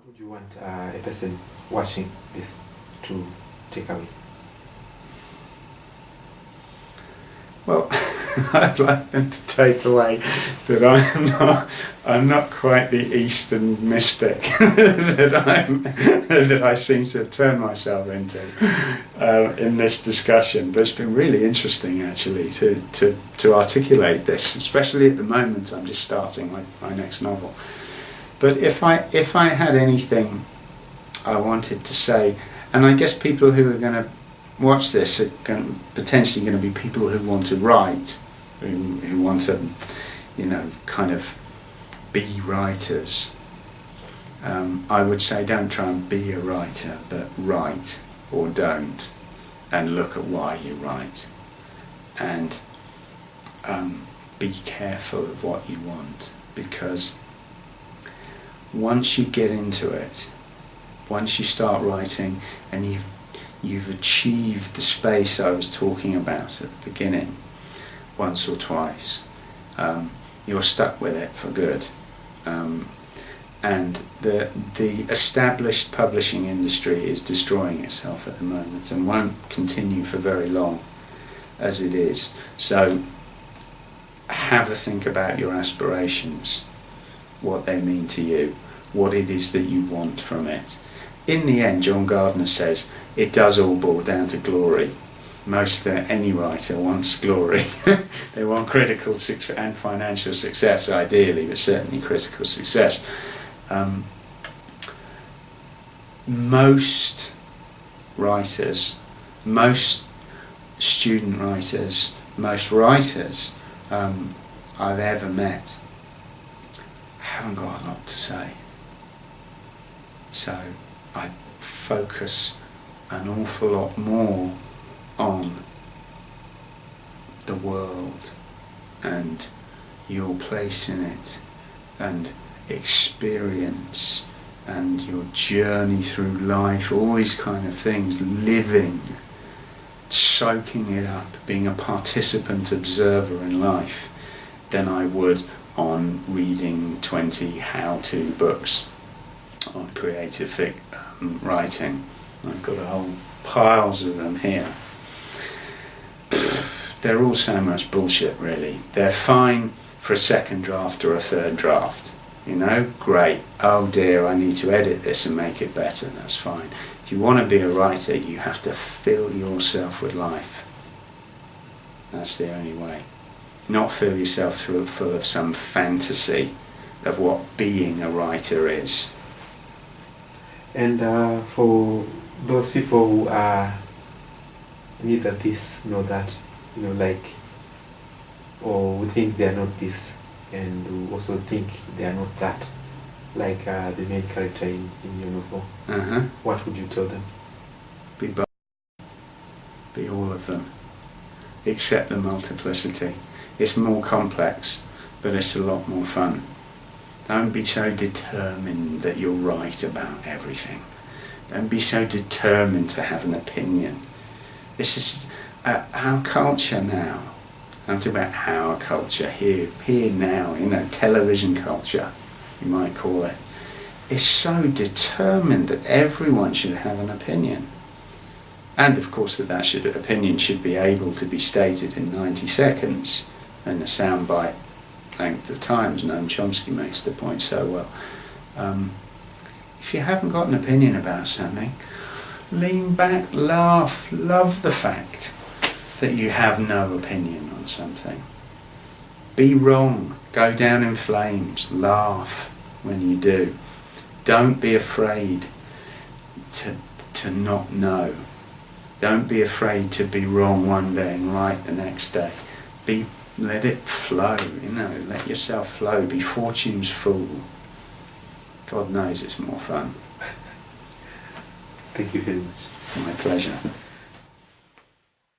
would you want a person watching this to take away? Well, I'd like them to take away that I'm not quite the Eastern mystic that I seem to have turned myself into in this discussion. But it's been really interesting actually to articulate this, especially at the moment I'm just starting my next novel. But if I had anything I wanted to say, and I guess people who are going to watch this are potentially going to be people who want to write, who want to, kind of be writers. I would say don't try and be a writer, but write or don't, and look at why you write, and be careful of what you want, because once you get into it, once you start writing and you've achieved the space I was talking about at the beginning, once or twice, you're stuck with it for good. And the established publishing industry is destroying itself at the moment and won't continue for very long as it is. So have a think about your aspirations, what they mean to you, what it is that you want from it. In the end, John Gardner says, it does all boil down to glory. Any writer wants glory. They want critical and financial success, ideally, but certainly critical success. Most writers, most student writers, most writers I've ever met haven't got a lot to say. So I focus an awful lot more on the world and your place in it and experience and your journey through life, all these kind of things, living, soaking it up, being a participant observer in life, than I would on reading 20 how-to books on creative writing. I've got a whole piles of them here. They're all so much bullshit, really. They're fine for a second draft or a third draft. Great. Oh dear, I need to edit this and make it better. That's fine. If you want to be a writer, you have to fill yourself with life. That's the only way. Not fill yourself full of some fantasy of what being a writer is. And for those people who are neither this nor that, or who think they are not this, and who also think they are not that, like the main character in your novel, what would you tell them? Be both. Be all of them. Accept the multiplicity. It's more complex, but it's a lot more fun. Don't be so determined that you're right about everything. Don't be so determined to have an opinion. This is our culture now. I'm talking about our culture here now, television culture, you might call it. It's so determined that everyone should have an opinion. And of course that opinion should be able to be stated in 90 seconds in a soundbite length of time, as Noam Chomsky makes the point so well. If you haven't got an opinion about something, lean back, laugh, love the fact that you have no opinion on something. Be wrong, go down in flames, laugh when you do. Don't be afraid to not know. Don't be afraid to be wrong one day and right the next day. Let it flow, let yourself flow, be fortune's fool. God knows it's more fun. Thank you very much. My pleasure.